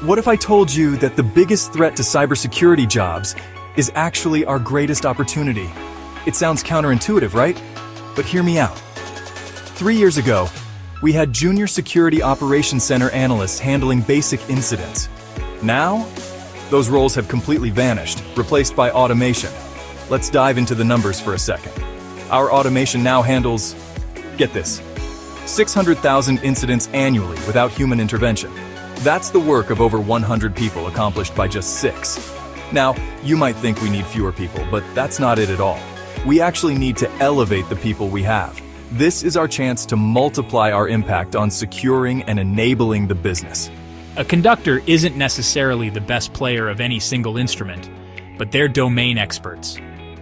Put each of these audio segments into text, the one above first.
What if I told you that the biggest threat to cybersecurity jobs is actually our greatest opportunity? It sounds counterintuitive, right? But hear me out. 3 years ago, we had junior security operations center analysts handling basic incidents. Now, those roles have completely vanished, replaced by automation. Let's dive into the numbers for a second. Our automation now handles, get this, 600,000 incidents annually without human intervention. That's the work of over 100 people accomplished by just 6. Now, you might think we need fewer people, but that's not it at all. We actually need to elevate the people we have. This is our chance to multiply our impact on securing and enabling the business. A conductor isn't necessarily the best player of any single instrument, but they're domain experts.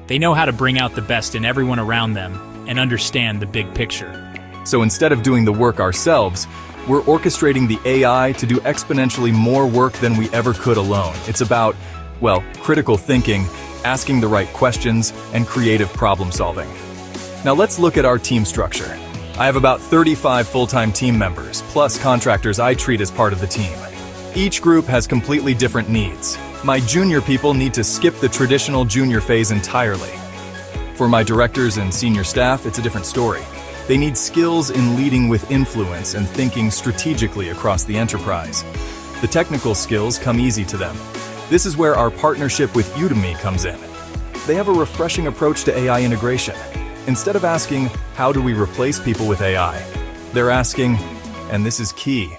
They know how to bring out the best in everyone around them and understand the big picture. So instead of doing the work ourselves, we're orchestrating the AI to do exponentially more work than we ever could alone. It's about, well, critical thinking, asking the right questions, and creative problem solving. Now let's look at our team structure. I have about 35 full-time team members, plus contractors I treat as part of the team. Each group has completely different needs. My junior people need to skip the traditional junior phase entirely. For my directors and senior staff, it's a different story. They need skills in leading with influence and thinking strategically across the enterprise. The technical skills come easy to them. This is where our partnership with Udemy comes in. They have a refreshing approach to AI integration. Instead of asking, how do we replace people with AI? They're asking, and this is key,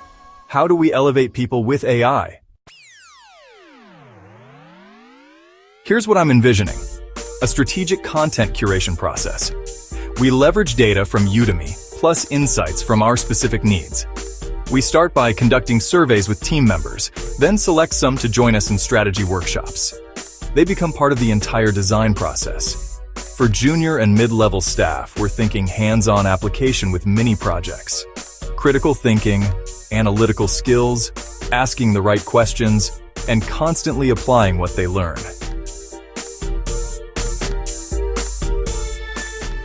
how do we elevate people with AI? Here's what I'm envisioning: a strategic content curation process. We leverage data from Udemy, plus insights from our specific needs. We start by conducting surveys with team members, then select some to join us in strategy workshops. They become part of the entire design process. For junior and mid-level staff, we're thinking hands-on application with mini projects, critical thinking, analytical skills, asking the right questions, and constantly applying what they learn.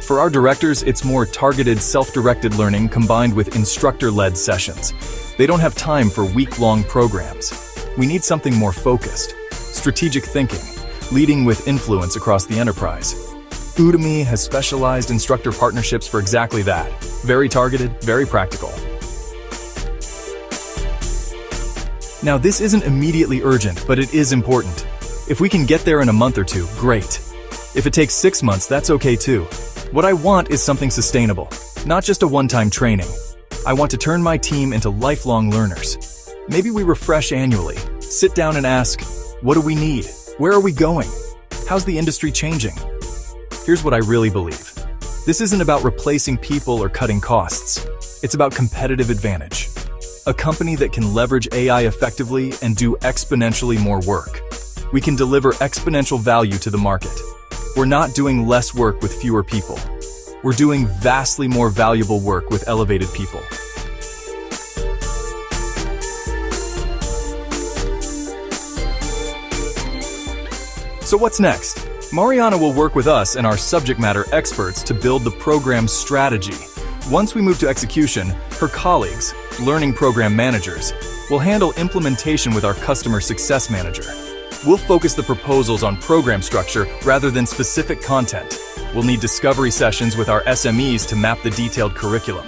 For our directors, it's more targeted, self-directed learning combined with instructor-led sessions. They don't have time for week-long programs. We need something more focused, strategic thinking, leading with influence across the enterprise. Udemy has specialized instructor partnerships for exactly that. Very targeted, very practical. Now, this isn't immediately urgent, but it is important. If we can get there in a month or two, great. If it takes 6 months, that's okay too. What I want is something sustainable, not just a one-time training. I want to turn my team into lifelong learners. Maybe we refresh annually, sit down and ask, what do we need? Where are we going? How's the industry changing? Here's what I really believe. This isn't about replacing people or cutting costs. It's about competitive advantage. A company that can leverage AI effectively and do exponentially more work. We can deliver exponential value to the market. We're not doing less work with fewer people. We're doing vastly more valuable work with elevated people. So what's next? Mariana will work with us and our subject matter experts to build the program's strategy. Once we move to execution, her colleagues, learning program managers, will handle implementation with our customer success manager. We'll focus the proposals on program structure rather than specific content. We'll need discovery sessions with our SMEs to map the detailed curriculum.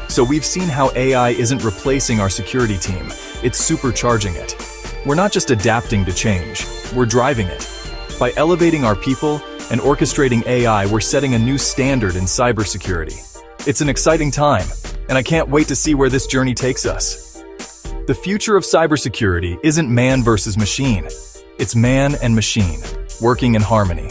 So we've seen how AI isn't replacing our security team, it's supercharging it. We're not just adapting to change, we're driving it. By elevating our people and orchestrating AI, we're setting a new standard in cybersecurity. It's an exciting time, and I can't wait to see where this journey takes us. The future of cybersecurity isn't man versus machine. It's man and machine, working in harmony.